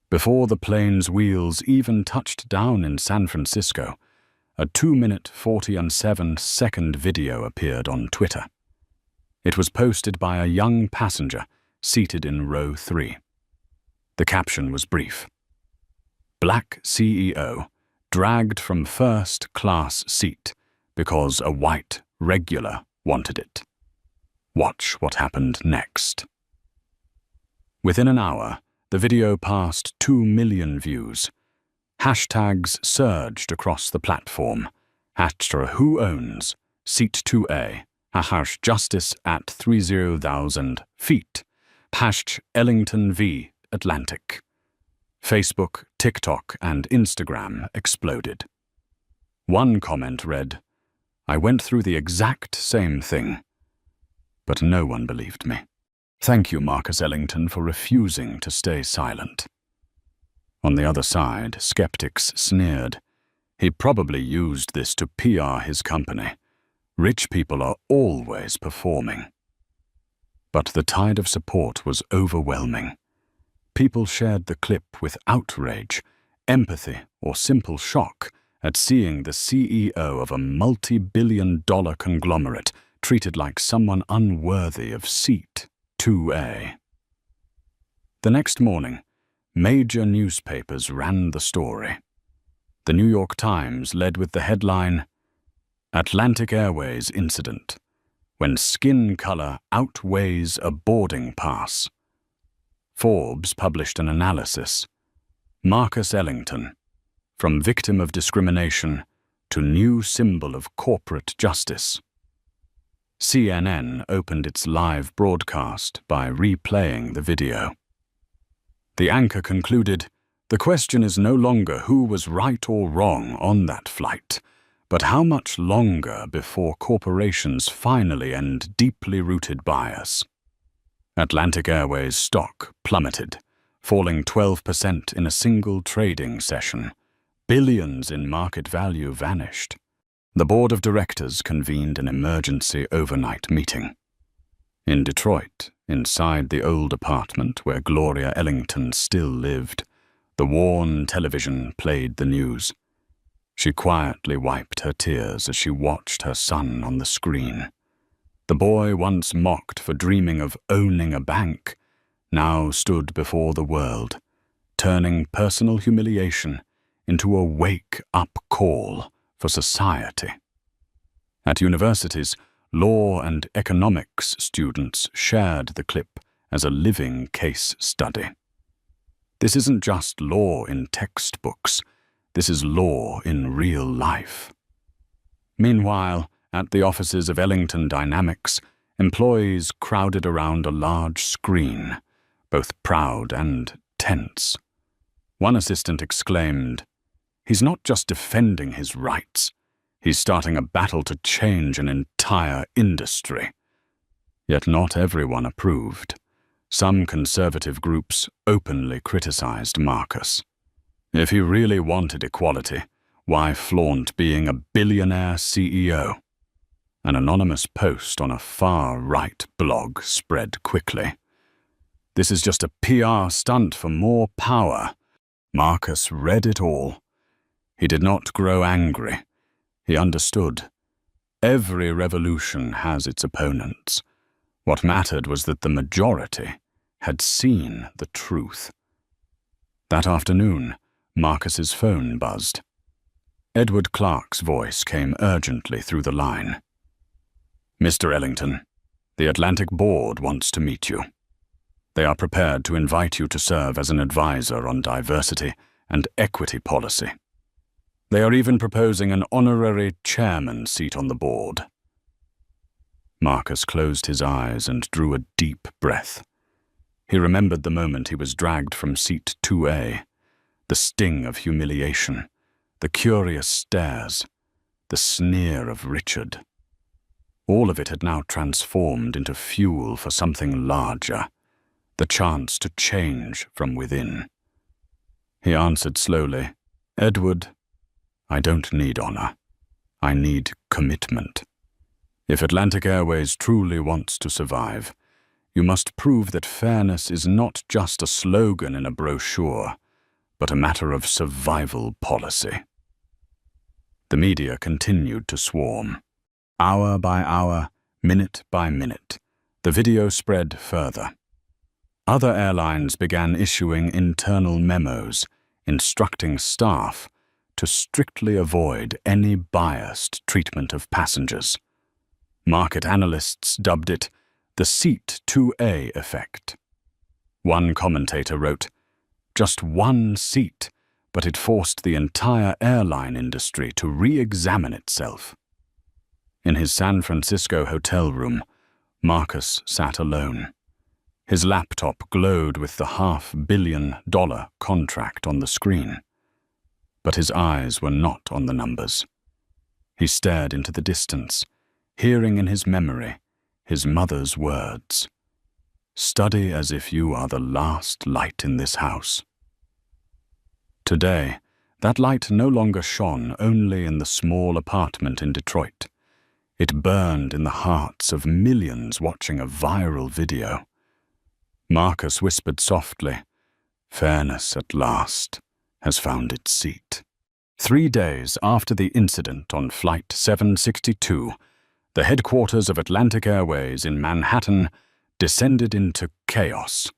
[SPEAKER 1] Before the plane's wheels even touched down in San Francisco, a 2-minute 47-second video appeared on Twitter. It was posted by a young passenger seated in row 3. The caption was brief. Black CEO dragged from first-class seat because a white regular wanted it. Watch what happened next. Within an hour, the video passed 2 million views. Hashtags surged across the platform. #Who owns Seat 2A? #Justice at 30,000 feet. #Ellington v. Atlantic. Facebook, TikTok, and Instagram exploded. One comment read, I went through the exact same thing. But no one believed me. Thank you, Marcus Ellington, for refusing to stay silent. On the other side, skeptics sneered. He probably used this to PR his company. Rich people are always performing. But the tide of support was overwhelming. People shared the clip with outrage, empathy, or simple shock at seeing the CEO of a multi-billion-dollar conglomerate treated like someone unworthy of seat 2A. The next morning, major newspapers ran the story. The New York Times led with the headline, "Atlantic Airways Incident, When Skin Color Outweighs a Boarding Pass." Forbes published an analysis, Marcus Ellington, From Victim of Discrimination to New Symbol of Corporate Justice. CNN opened its live broadcast by replaying the video. The anchor concluded, "The question is no longer who was right or wrong on that flight, but how much longer before corporations finally end deeply rooted bias." Atlantic Airways stock plummeted, falling 12% in a single trading session. Billions in market value vanished. The board of directors convened an emergency overnight meeting. In Detroit, inside the old apartment where Gloria Ellington still lived, the worn television played the news. She quietly wiped her tears as she watched her son on the screen. The boy once mocked for dreaming of owning a bank now stood before the world, turning personal humiliation into a wake-up call for society. At universities, law and economics students shared the clip as a living case study. This isn't just law in textbooks, this is law in real life. Meanwhile, at the offices of Ellington Dynamics, employees crowded around a large screen, both proud and tense. One assistant exclaimed, "He's not just defending his rights, he's starting a battle to change an entire industry." Yet not everyone approved. Some conservative groups openly criticized Marcus. If he really wanted equality, why flaunt being a billionaire CEO? An anonymous post on a far-right blog spread quickly. "This is just a PR stunt for more power." Marcus read it all. He did not grow angry. He understood. Every revolution has its opponents. What mattered was that the majority had seen the truth. That afternoon, Marcus's phone buzzed. Edward Clark's voice came urgently through the line. "Mr. Ellington, the Atlantic Board wants to meet you. They are prepared to invite you to serve as an advisor on diversity and equity policy. They are even proposing an honorary chairman seat on the board." Marcus closed his eyes and drew a deep breath. He remembered the moment he was dragged from seat 2A, the sting of humiliation, the curious stares, the sneer of Richard. All of it had now transformed into fuel for something larger, the chance to change from within. He answered slowly, "Edward, I don't need honor. I need commitment. If Atlantic Airways truly wants to survive, you must prove that fairness is not just a slogan in a brochure, but a matter of survival policy." The media continued to swarm. Hour by hour, minute by minute, the video spread further. Other airlines began issuing internal memos, instructing staff to strictly avoid any biased treatment of passengers. Market analysts dubbed it the Seat 2A effect. One commentator wrote, "Just one seat, but it forced the entire airline industry to re-examine itself." In his San Francisco hotel room, Marcus sat alone. His laptop glowed with the $500 million contract on the screen. But his eyes were not on the numbers. He stared into the distance, hearing in his memory his mother's words. "Study as if you are the last light in this house." Today, that light no longer shone only in the small apartment in Detroit. It burned in the hearts of millions watching a viral video. Marcus whispered softly, "Fairness at last has found its seat." 3 days after the incident on Flight 762, the headquarters of Atlantic Airways in Manhattan descended into chaos.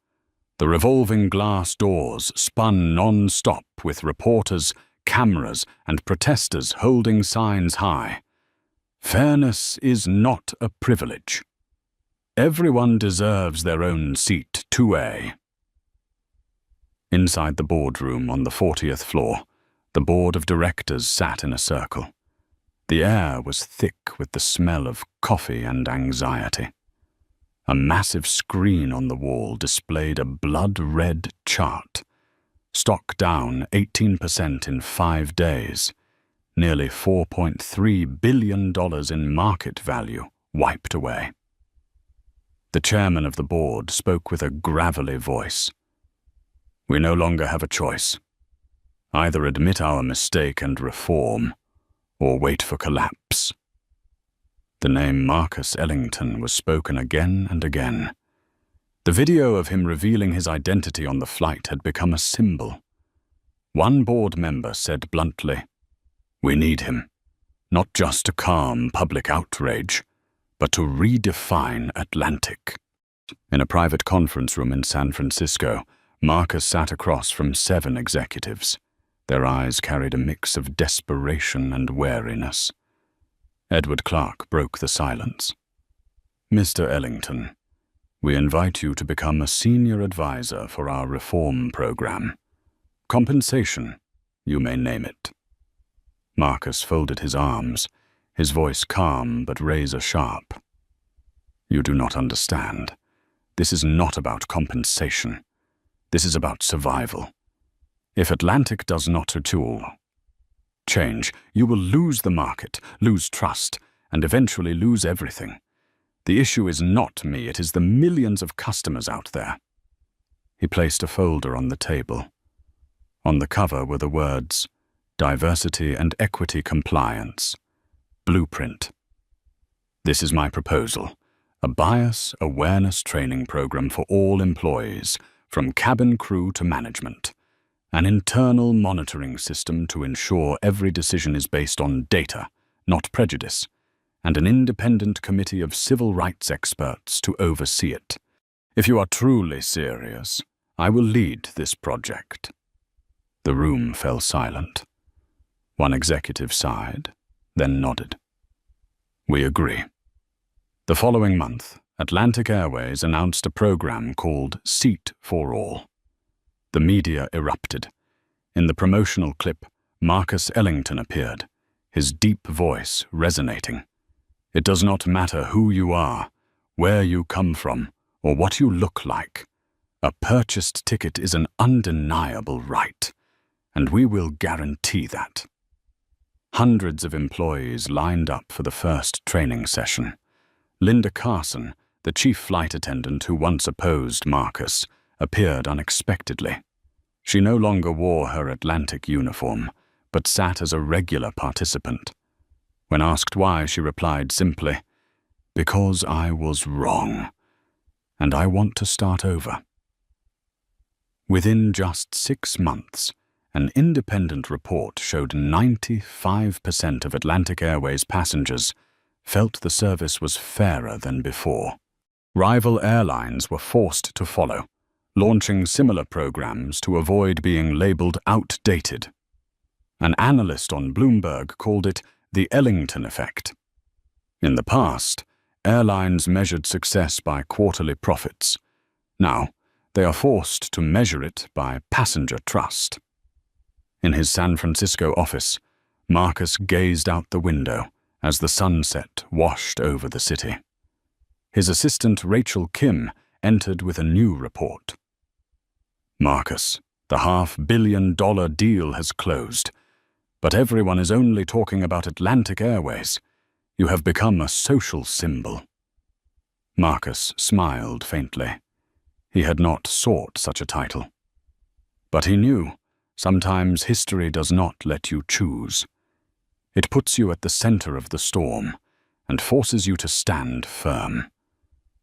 [SPEAKER 1] The revolving glass doors spun non-stop with reporters, cameras, and protesters holding signs high. Fairness is not a privilege. Everyone deserves their own seat 2A. Inside the boardroom on the 40th floor, the board of directors sat in a circle. The air was thick with the smell of coffee and anxiety. A massive screen on the wall displayed a blood-red chart. Stock down 18% in 5 days. Nearly $4.3 billion in market value wiped away. The chairman of the board spoke with a gravelly voice. "We no longer have a choice. Either admit our mistake and reform, or wait for collapse." The name Marcus Ellington was spoken again and again. The video of him revealing his identity on the flight had become a symbol. One board member said bluntly, "We need him, not just to calm public outrage, but to redefine Atlantic." In a private conference room in San Francisco, Marcus sat across from 7 executives. Their eyes carried a mix of desperation and wariness. Edward Clark broke the silence. "Mr. Ellington, we invite you to become a senior advisor for our reform program. Compensation, you may name it." Marcus folded his arms, his voice calm but razor-sharp. "You do not understand. This is not about compensation. This is about survival. If Atlantic does not change, you will lose the market, lose trust, and eventually lose everything. The issue is not me, it is the millions of customers out there." He placed a folder on the table. On the cover were the words, "Diversity and Equity Compliance. Blueprint." "This is my proposal, a bias awareness training program for all employees, from cabin crew to management. An internal monitoring system to ensure every decision is based on data, not prejudice, and an independent committee of civil rights experts to oversee it. If you are truly serious, I will lead this project." The room fell silent. One executive sighed, then nodded. "We agree." The following month, Atlantic Airways announced a program called Seat for All. The media erupted. In the promotional clip, Marcus Ellington appeared, his deep voice resonating. "It does not matter who you are, where you come from, or what you look like. A purchased ticket is an undeniable right, and we will guarantee that." Hundreds of employees lined up for the first training session. Linda Carson, the chief flight attendant who once opposed Marcus, appeared unexpectedly. She no longer wore her Atlantic uniform, but sat as a regular participant. When asked why, she replied simply, "Because I was wrong, and I want to start over." Within just 6 months, an independent report showed 95% of Atlantic Airways passengers felt the service was fairer than before. Rival airlines were forced to follow, launching similar programs to avoid being labeled outdated. An analyst on Bloomberg called it the Ellington effect. In the past, airlines measured success by quarterly profits. Now, they are forced to measure it by passenger trust. In his San Francisco office, Marcus gazed out the window as the sunset washed over the city. His assistant Rachel Kim entered with a new report. "Marcus, the $500 million deal has closed, But everyone is only talking about Atlantic Airways. You have become a social symbol." Marcus smiled faintly. He had not sought such a title. But he knew, sometimes history does not let you choose. It puts you at the center of the storm and forces you to stand firm.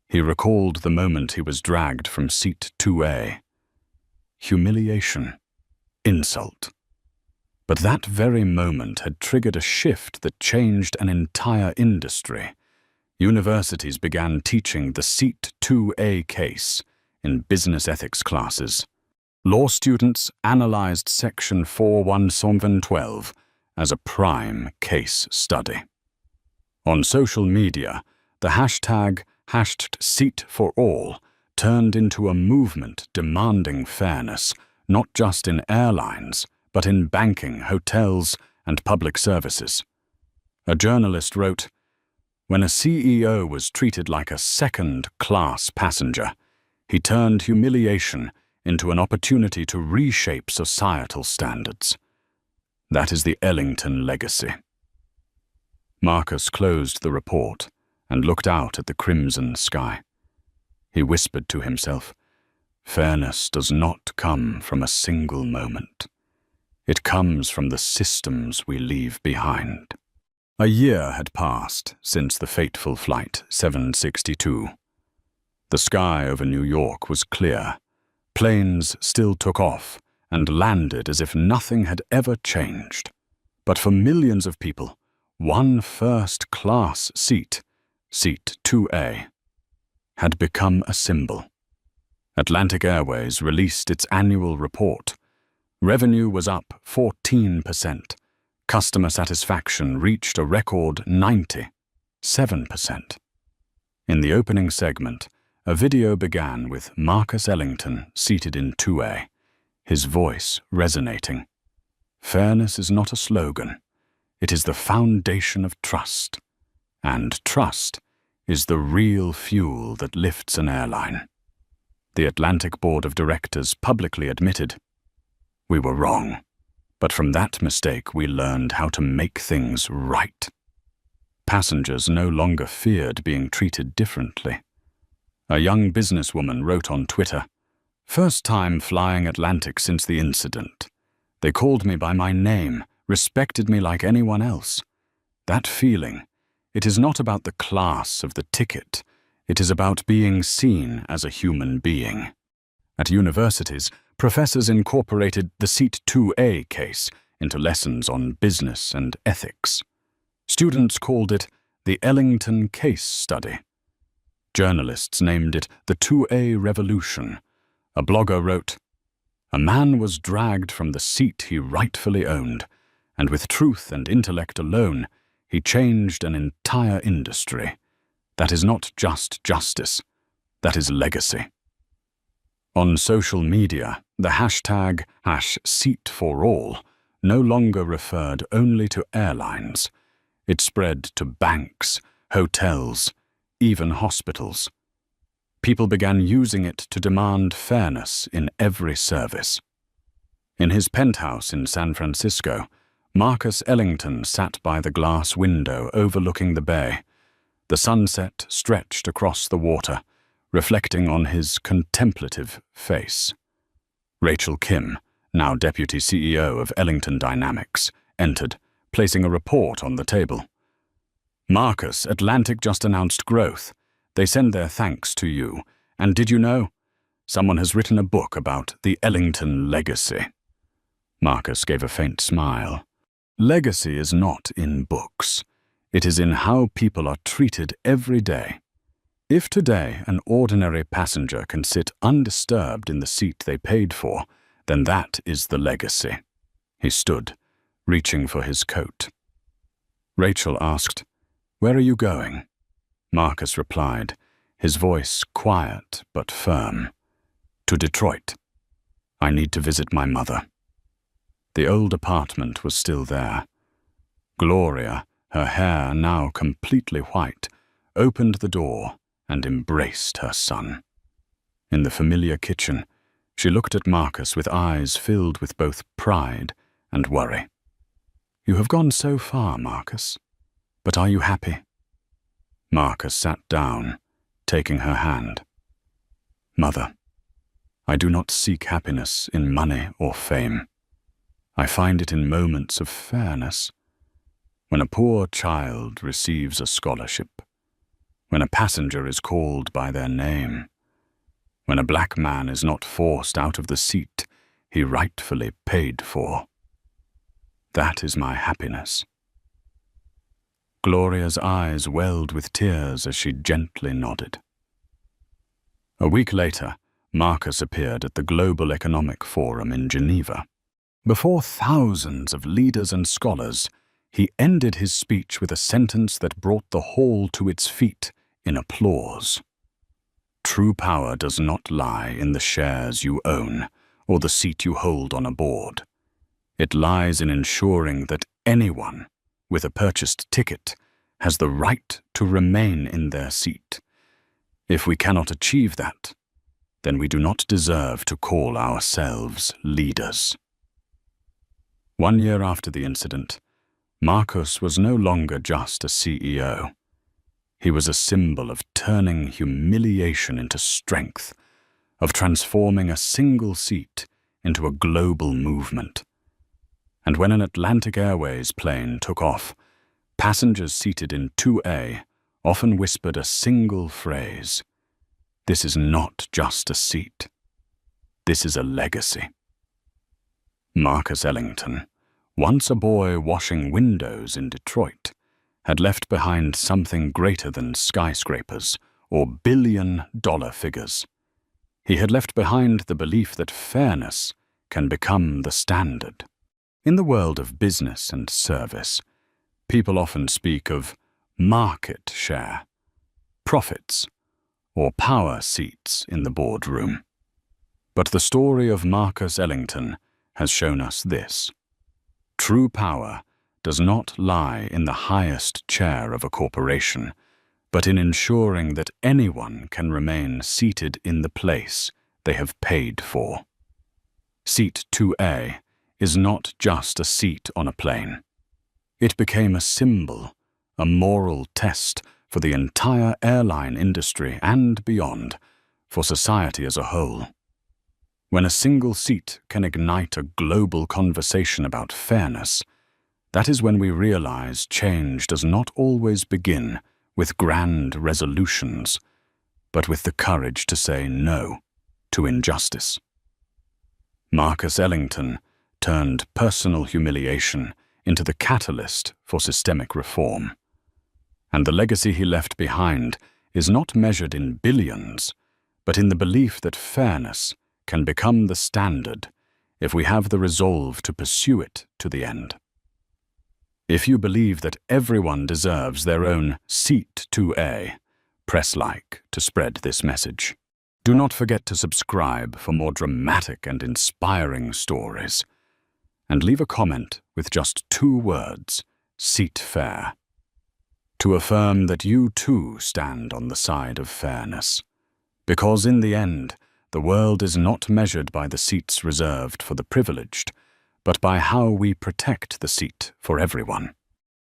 [SPEAKER 1] He recalled the moment he was dragged from seat 2A. Humiliation. Insult. But that very moment had triggered a shift that changed an entire industry. Universities began teaching the seat 2A case in business ethics classes. Law students analyzed Section 41712 as a prime case study. On social media, the hashtag #SeatForAll turned into a movement demanding fairness, not just in airlines, but in banking, hotels, and public services. A journalist wrote, "When a CEO was treated like a second-class passenger, he turned humiliation into an opportunity to reshape societal standards. That is the Ellington legacy." Marcus closed the report and looked out at the crimson sky. He whispered to himself, "Fairness does not come from a single moment. It comes from the systems we leave behind." A year had passed since the fateful Flight 762. The sky over New York was clear. Planes still took off and landed as if nothing had ever changed. But for millions of people, one first-class seat, seat 2A, had become a symbol. Atlantic Airways released its annual report. Revenue was up 14%. Customer satisfaction reached a record 97%. In the opening segment, a video began with Marcus Ellington seated in 2A, his voice resonating. Fairness is not a slogan. It is the foundation of trust. And trust is the real fuel that lifts an airline. The Atlantic Board of Directors publicly admitted, "We were wrong. But from that mistake, we learned how to make things right." Passengers no longer feared being treated differently. A young businesswoman wrote on Twitter, "First time flying Atlantic since the incident. They called me by my name, respected me like anyone else. That feeling, it is not about the class of the ticket. It is about being seen as a human being." At universities, professors incorporated the Seat 2A case into lessons on business and ethics. Students called it the Ellington Case Study. Journalists named it the 2A Revolution. A blogger wrote, "A man was dragged from the seat he rightfully owned, and with truth and intellect alone, he changed an entire industry. That is not just justice, that is legacy." On social media, the hashtag #SeatForAll no longer referred only to airlines. It spread to banks, hotels, even hospitals. People began using it to demand fairness in every service. In his penthouse in San Francisco, Marcus Ellington sat by the glass window overlooking the bay. The sunset stretched across the water, reflecting on his contemplative face. Rachel Kim, now Deputy CEO of Ellington Dynamics, entered, placing a report on the table. "Marcus, Atlantic just announced growth. They send their thanks to you. And did you know? Someone has written a book about the Ellington legacy." Marcus gave a faint smile. Legacy is not in books. It is in how people are treated every day. If today an ordinary passenger can sit undisturbed in the seat they paid for, then that is the legacy. He stood, reaching for his coat. Rachel asked, "Where are you going?" Marcus replied, his voice quiet but firm. "To Detroit. I need to visit my mother." The old apartment was still there. Gloria, her hair now completely white, opened the door and embraced her son. In the familiar kitchen, she looked at Marcus with eyes filled with both pride and worry. You have gone so far, Marcus. But are you happy? Marcus sat down, taking her hand. Mother, I do not seek happiness in money or fame. I find it in moments of fairness. When a poor child receives a scholarship, when a passenger is called by their name, when a black man is not forced out of the seat he rightfully paid for. That is my happiness. Gloria's eyes welled with tears as she gently nodded. A week later, Marcus appeared at the Global Economic Forum in Geneva. Before thousands of leaders and scholars, he ended his speech with a sentence that brought the hall to its feet in applause. True power does not lie in the shares you own or the seat you hold on a board. It lies in ensuring that anyone with a purchased ticket has the right to remain in their seat. If we cannot achieve that, then we do not deserve to call ourselves leaders. 1 year after the incident, Marcus was no longer just a CEO. He was a symbol of turning humiliation into strength, of transforming a single seat into a global movement. And when an Atlantic Airways plane took off, passengers seated in 2A often whispered a single phrase: "This is not just a seat. This is a legacy." Marcus Ellington, once a boy washing windows in Detroit, had left behind something greater than skyscrapers or billion-dollar figures. He had left behind the belief that fairness can become the standard. In the world of business and service, people often speak of market share, profits, or power seats in the boardroom. But the story of Marcus Ellington has shown us this: true power does not lie in the highest chair of a corporation, but in ensuring that anyone can remain seated in the place they have paid for. Seat 2A is not just a seat on a plane. It became a symbol, a moral test for the entire airline industry and beyond, for society as a whole. When a single seat can ignite a global conversation about fairness, that is when we realize change does not always begin with grand resolutions, but with the courage to say no to injustice. Marcus Ellington turned personal humiliation into the catalyst for systemic reform. And the legacy he left behind is not measured in billions, but in the belief that fairness can become the standard if we have the resolve to pursue it to the end. If you believe that everyone deserves their own seat 2A, press like to spread this message. Do not forget to subscribe for more dramatic and inspiring stories. And leave a comment with just 2 words: seat fair, to affirm that you too stand on the side of fairness. Because in the end, the world is not measured by the seats reserved for the privileged, but by how we protect the seat for everyone.